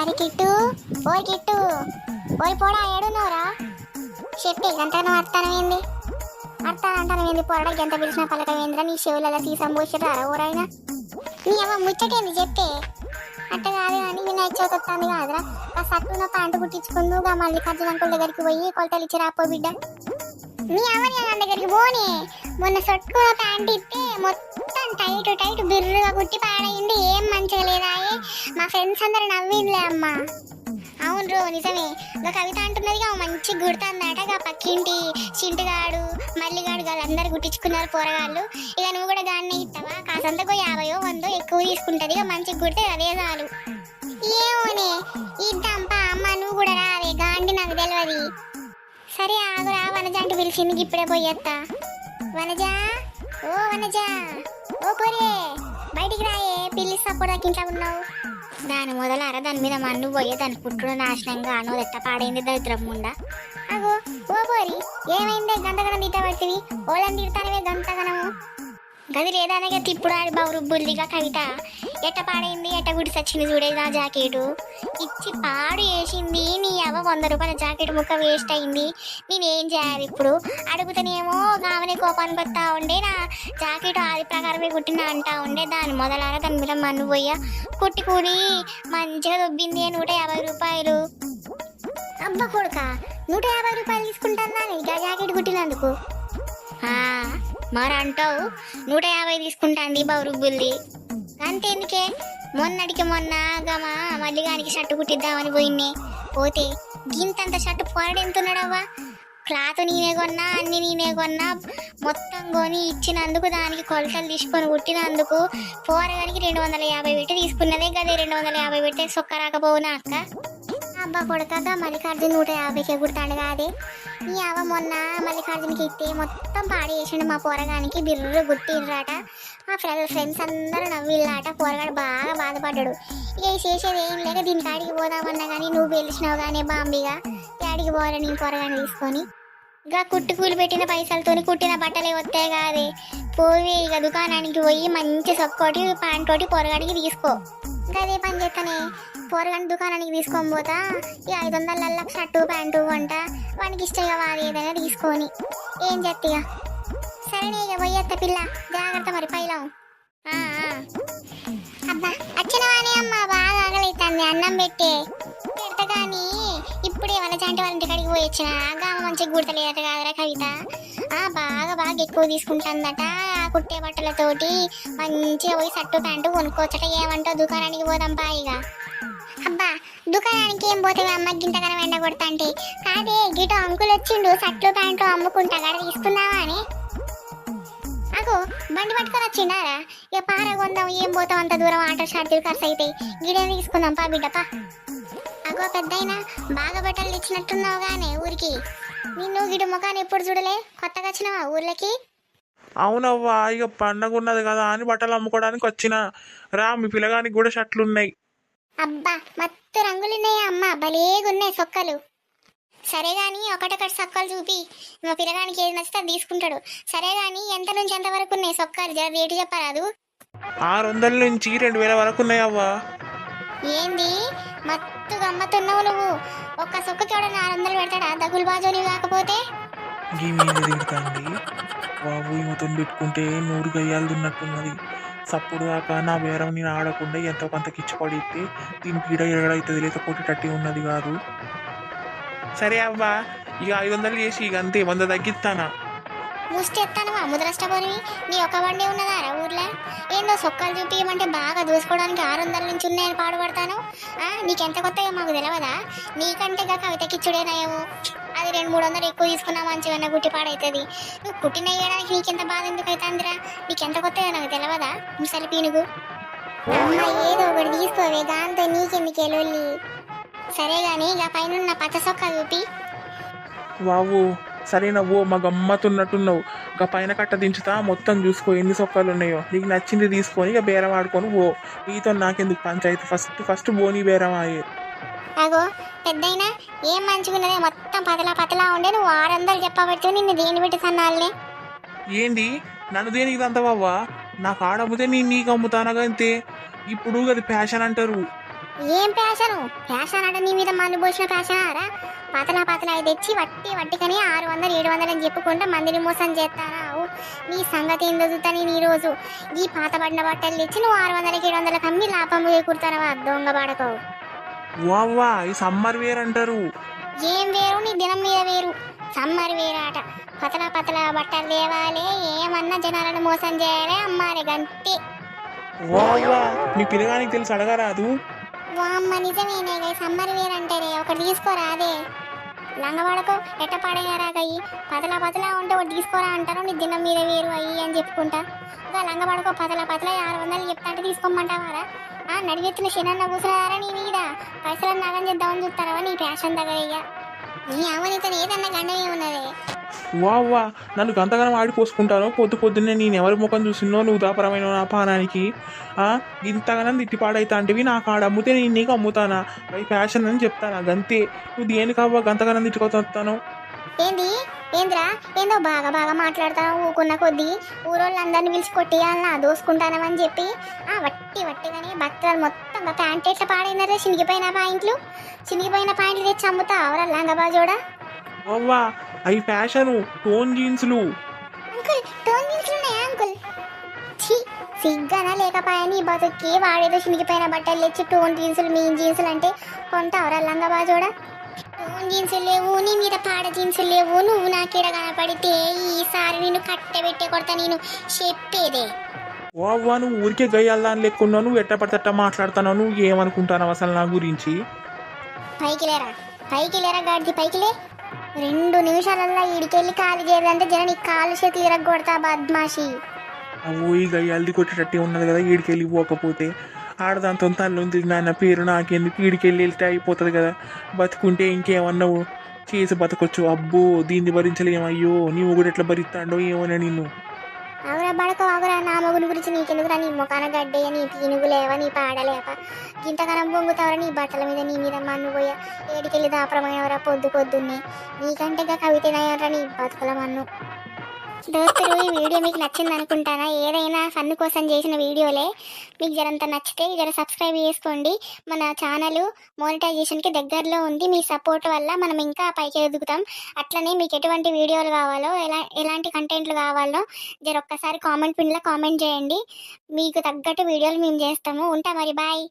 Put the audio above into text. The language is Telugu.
అరే కిట్టు, ఓయ్ కిట్టు, ఓయ్ పోడా ఏడున్నోరా? చెప్పి గంటను అర్థమేంది? అర్థం పోరాడ గంట పిలిచిన పలకమేంద్ర నీ చెవులలో సీసం పోసిరారా ఓరైనా? నీ అమ్మ ముచ్చటేంది చెప్తే అట్ట కాదు కానీ వినాయక చవితి వస్తుంది కాదురా, ఆ సట్టున ప్యాంటు కుట్టించుకుందుగా మల్లికార్జున అంకుల్ దగ్గరికి పోయి కొలతలు ఇచ్చి రాపో బిడ్డ. నీ అమ్మని అన్న దగ్గరికి పోనీ, మొన్న సొట్టుకున్న ప్యాంట్ ఇస్తే మొత్తం టైట్ టైట్ బిర్రుగా కుట్టి పాడైంది, ఏం మంచిగా లేదాయే. మా ఫ్రెండ్స్ అందరు నవ్విందిలే అమ్మ. అవును రో నిజమే, ఇంకా కవిత అంటున్నదిగా మంచి గుర్తుందట, గా పక్కింటి చింటుగాడు మల్లిగాడు వాళ్ళందరూ గుట్టించుకున్నారు పోరగాళ్ళు. ఇక నువ్వు కూడా దాన్ని ఇస్తావా? కాసంతకో 50-100 ఎక్కువ తీసుకుంటది, ఇక మంచిగా గుడితే అదే చాలు. ఏమోనే ఇద్దాంపా అమ్మ, నువ్వు కూడా రావే, గాండి నాకు తెలియదు. సరే ఆగురా, వనజ అంటూ పిలిచింది, ఇప్పుడే పోయేస్తా. వనజా, ఓ వనజా, ఓ పోరే బయటికి రాయే, పిల్లి సపోర్ట్ ఇంట్లో ఉన్నావు. దాని మొదలారా దాని మీద మన్ను పోయే దాని పుట్టుడు నాశనంగా అనో ఎట్ట పాడైంది దరిద్రం ముండా. అగో ఓ పోరి, ఏమైందే గంటగనం తీట పడుతుంది, ఓళ్ళని తిడతానవే గంటగనము. గది లేదానగా తిప్పుడు ఆడి బౌరుబ్బుల్దిగా కవిత ఎట్ట పాడైంది, ఎట్ట గుడి సచ్చింది చూడే నా జాకెటు ఇచ్చి పాడు వేసింది. నీ అవ్వ 100 రూపాయల జాకెట్ ముక్క వేస్ట్ అయింది, నేనేం చేయాలి ఇప్పుడు? అడుగుతానేమో గామనే కోపాన్ని పడతా ఉండే, నా జాకెట్ ఆది ప్రకారమే కుట్టిన అంటా ఉండే. దాని మొదలారా దాని మీద మన్ను పోయా కుట్టి కూడి మంచిగా దొబ్బింది 150 రూపాయలు. అబ్బా కొడుక, 150 రూపాయలు తీసుకుంటానా ఇంకా జాకెట్ కుట్టినందుకు? మరి అంటావు 150 తీసుకుంటాంది బౌరుబ్బుల్ది. అంతేందుకే, మొన్నటికి మొన్న గమా మల్లిగానికి షర్టు కుట్టిద్దామని పోయిన్నే, పోతే గింతంత షర్టు పొరడెంతున్నాడవ్వా. క్లాత్ నేనే కొన్నా, అన్ని నేనే కొన్నా, మొత్తం కొని ఇచ్చినందుకు దానికి కొలతలు తీసుకొని కుట్టినందుకు పోరగానికి 250 పెట్టి తీసుకున్నదే. గదే 250 పెట్టి సొక్క రాకపోవునా అక్క? అబ్బా కొడకగా మల్లికార్జున 150కే కుడతాడు కాదే. నీ అవ్వ మొన్న మల్లికార్జునకి ఇస్తే మొత్తం పాడి చేసిండు మా పోరగానికి, బిర్రు గుట్టిర్రాట. మా ఫ్రెండ్స్ అందరూ నవ్విల్లాట, పోరగాడు బాగా బాధపడ్డాడు. ఇక చేసేది ఏం లేక దీనికి ఆడికి పోదామన్నా కానీ నువ్వు పిలిచినావు కానీ బాంబిగా ఆడికి పోవాలి నీ పోరగాని తీసుకొని. ఇక కుట్టు కూలి పెట్టిన పైసలతో కుట్టిన బట్టలే వస్తాయి కాదే. పోయి ఇక దుకాణానికి పోయి మంచి సొక్కోటి ప్యాంట్ తోటి పొరగాడికి తీసుకో. ఇంకా అదే పని చేస్తానే, పోరగాని దుకాణానికి తీసుకొని పోతా. ఇక 500 షర్టు ప్యాంటు కొంట, వానికి ఇష్టంగా వారి ఏదైనా తీసుకొని ఏం చెప్తిగా. సరేనే ఇక పోయేత్త పిల్ల, జాగ్రత్త మరి పైలం. అబ్బా వచ్చినవానే అమ్మ, బాగా ఆగలైతుంది, అన్నం పెట్టే పెడతా. కానీ ఇప్పుడే వాళ్ళ చంటి వాళ్ళ ఇంటికాడికి పోయి వచ్చిన, గామ మంచిగా గుర్తలేదట కాదరా కవిత. బాగా ఎక్కువ తీసుకుంటుందట, కుట్టే బట్టలతోటి మంచిగా పోయి షర్టు ప్యాంటు కొనుక్కోవచ్చట. ఏమంటావు? దుకాణానికి పోదాం పాయిగా. అబ్బా దుకాణానికి ఏం పోతావు అమ్మ, గింతగానం ఎండ కొడతా అంటే? కాదే గిటో అంకుల్ వచ్చిండు, షర్ట్లు ప్యాంటు అమ్ముకుంటా కాడ తీసుకుందావా అని. అగో బండి పట్టుకొని వచ్చిండారా? ఇక పార కొందాం, ఏం పోతాం అంత దూరం, ఆటో షార్ట్లు ఖర్చు అవుతాయి, గిడేం తీసుకుందాం పా బిడ్డపా. అగో పెద్దయినా బాగా బట్టలు తెచ్చినట్టున్నావు గానే ఊరికి. నిన్ను గిడు ముఖాన్ని ఎప్పుడు చూడలే, కొత్తగా వచ్చినావా ఊర్లకి? అవునవ్వా, ఇక పండగ ఉన్నది కదా అని బట్టలు అమ్ముకోవడానికి వచ్చిన. రా, మీ పిల్లగానికి కూడా షర్ట్లు ఉన్నాయి. అబ్బా మత్తు రంగులున్నాయా అమ్మ, భలేగున్నాయి సొక్కలు. సరే గాని ఒకటొకటి సొక్కలు చూపి, మా పిల్లగానికి ఏది నచ్చితే అది తీసుకుంటాడు. సరే గాని ఎంత నుంచి ఎంత వరకు ఉన్నాయి సొక్కలు, జర రేటు చెప్పరాదు? 600 నుంచి 2000 వరకు ఉన్నాయి అవ్వా. ఏంది మత్తు గమ్మతున్నావు నువ్వు? ఒక్క సొక్కకి ఎవడ 400 పెడతాడా దగులు బాజోని కాకపోతే? ఈ మీద తిడుతుంది బాబు, ఈమెతో పెట్టుకుంటే 100 గయ్యాలు ఉన్నట్టున్నది. సప్పుడు దాకా నా బేరం నేను ఆడకుండా ఎంతో కొంత కిచ్చి పడితే దీనికి ఈడ ఎడైతుంది, లేకపోతే టట్టి ఉన్నది కాదు. సరే అవ్వా, ఇక 500 చేసి ఇక అంతే, 100 తగ్గిస్తానా? ముష్టెత్తాను ముద్రష్టపోని, నీ ఒక బండి ఉన్నదారా ఊర్లో? ఏందో సొక్కలు చూపించమంటే బాగా దూసుకోవడానికి 600 నుంచి ఉన్నాయని పాడుపడతాను. నీకెంత కొత్తగా మాకు తెలియదా? నీకంటే కవిత కిచ్చుడేనాయేమో, అది 200-300 ఎక్కువ తీసుకున్నా మంచిగా గుట్టి పాడవుతుంది. నువ్వు కుట్టిన వేయడానికి నీకెంత బాధ ఎందుకు అవుతుందిరా? నీకెంత కొత్తగా నాకు తెలియదా ముసలి పీనుగు? ఏదో ఒకటి తీసుకోవే, దాంతో నీకెందుకు ఎల్లుల్లి. సరే గాని ఇక పైన పచ్చ సొక్క చూపి. బాబు సరేనవ్వు, మా గమ్మతున్నట్టున్నావు. ఇక పైన కట్ట దించుతా, మొత్తం చూసుకో ఎన్ని సొక్కాలు ఉన్నాయో, నీకు నచ్చింది తీసుకొని ఇక బేరం ఆడుకొని పో. నీతో నాకెందుకు పంచాయతీ, ఫస్ట్ బోని బేరం అయ్యే. అగో పెద్దయినా ఏం మంచిగున్నదే, మొత్తం పతలా ఉండే. నువ్వు 600 చెప్పబట్టి నిన్ను దేని పెట్టి సన్నాలనే. ఏంది నన్ను దేనికి అంతవవ్వా? నాకు ఆడబోతే నేను నీకు అమ్ముతానగా అంతే. ఇప్పుడు అది ఫ్యాషన్ అంటారు. ఏం ప్యాషను ప్యాషన్ అంటే నీ మీద మందు పోసిన ప్యాషనారా పతలా పతలా తెచ్చి వట్టికని 600 700 అని చెప్పుకుంటే మందిని మోసం చేస్తారావు నీ సంగతి ఏం చదువుతా నేను ఈరోజు ఈ పాత పడిన బట్టలు తెచ్చి నువ్వు 600 700 అమ్మి లాభం కుడతానవా దొంగ పడకవు వావ్వా ఈ సమ్మర్ వేర్ అంటారు. ఏం వేరు నీ దినం మీద వేరు సమ్మర్ వేరాట పతలా పతలా బట్టలు తేవాలి ఏమన్నా జనాలను మోసం చేయాలి అమ్మారే గంతే వావ్వా మీ పిల్లగానికి తెలిసి అడగరాదు. వామ్మ నిజమేనే సమ్మర్ వేర్ అంటేనే ఒకటి తీసుకోరా అదే లంగవాడకో ఎట్ట పడేయారాగయ్యి పతలా పతలా ఉంటే ఒకటి తీసుకోరా అంటారు నీ దినం మీద వేరు అయ్యి అని చెప్పుకుంటా ఇంకా లంగవాడకో పతలా 600 చెప్తా అంటే తీసుకోమంటావారా నడివెత్తిన శనన్న కూసురారా నీ మీద పైసలు నాగం చేద్దామని చూస్తారా నీ ప్యాషన్ దగ్గరయ్యా నీ అవనితో ఏదన్నా గండమే ఉన్నదే వావ్వా నన్ను గంతగానం ఆడిపోసుకుంటాను. పొద్దున్నే నేను ఎవరి ముఖం చూసినో నువ్వు దాపరమైన నా పానానికి ఇంతగానం తిట్టి పాడైతా అంటివి నాకు ఆడ అమ్ముతే నేను నీకు అమ్ముతానా అవి ఫ్యాషన్ అని చెప్తానా గంతే. నువ్వు దేనికవ్వా గంతగానం తిట్టుకొస్తాను. ఏంది ఏంద్రా ఏందో బాగా బాగా మాట్లాడతాను ఊకున్న కొద్దీ ఊరోళ్ళందరినీ పిలిచి కొట్టియాలన్నా దోసుకుంటానమని చెప్పి వట్టిగానే భక్తులు మొత్తం ప్యాంట్ ఎట్లా పాడైనారే చినిగిపోయిన పాయింట్లు తెచ్చి అమ్ముతా అవరా లంగబాజోడా వావ్వా అవి ఫ్యాషను టోన్ జీన్స్లు. అంకుల్ టోన్ జీన్స్లు ఉన్నాయా అంకుల్ ఛీ సిగ్గానా లేకపోయా నీ బతుక్కి వాడేదో చినిగిపోయిన బట్టలు తెచ్చి టోన్ జీన్సులు మీన్ జీన్సులు అంటే కొంటావరా లంగబాజోడా టోన్ జీన్సులు లేవు నీ మీద పాడ జీన్సులు లేవు నువ్వు నాకేడ కనపడితే ఈసారి నేను కట్టెబెట్టే కొడతా నేను చెప్పేదే. వావ్వా నువ్వు ఊరికే గయ్యాలని లెక్కున్నావు. నువ్వు ఎట్ట పడితే అట్ట మాట్లాడుతున్నావు. నువ్వు ఏమనుకుంటావు అసలు నా గురించి? పైకి లేరా గాడిది పైకిలే 2 నిమిషాలల్లో ఈడికెళ్ళి కాలు చేయదంటే జర నీ కాలు చేతులు ఇరగొడతా బద్మాషి. అవో ఈ గయ్యాలది కొట్టేటట్టే ఉన్నది కదా ఈడికెళ్ళి పోకపోతే ఆడదాంతో తల్లుంది నాన్న పేరు నాకెందుకు ఈడికెళ్ళి వెళ్తే అయిపోతుంది కదా. బతుకుంటే ఇంకేమన్నావు చేసి బతకొచ్చు. అబ్బో దీన్ని భరించలేమయ్యో నీవు కూడా ఎట్లా భరిస్తాడో ఏమోనా నిన్ను. అవురా బడక ఆగురా నా మొగుని గురించి నీకెందుకురా నీ ముఖాన గడ్డే నీ పీనుగు లేవా నీ పాడలేక గింతకనం పొంగుతావరా నీ బట్టల మీద నీ మీద మన్ను పోయా ఏడికెళ్ళి దాపరమైనవరా పొద్దున్నే నీకంటే కవితనయ్యారా నీ బతుకుల మన్ను. దోస్తులు ఈ వీడియో మీకు నచ్చింది అనుకుంటానా ఏదైనా ఫన్ కోసం చేసిన వీడియోలే మీకు జరంత నచ్చితే జర సబ్స్క్రైబ్ చేసుకోండి. మన ఛానల్ మోనిటైజేషన్కి దగ్గరలో ఉంది. మీ సపోర్ట్ వల్ల మనం ఇంకా పైకి ఎదుగుతాం. అట్లనే మీకు ఎటువంటి వీడియోలు కావాలో ఎలాంటి కంటెంట్లు కావాలో జర ఒక్కసారి కామెంట్ పిన్లో కామెంట్ చేయండి. మీకు తగ్గట్టు వీడియోలు మేము చేస్తాము. ఉంటా మరి బాయ్.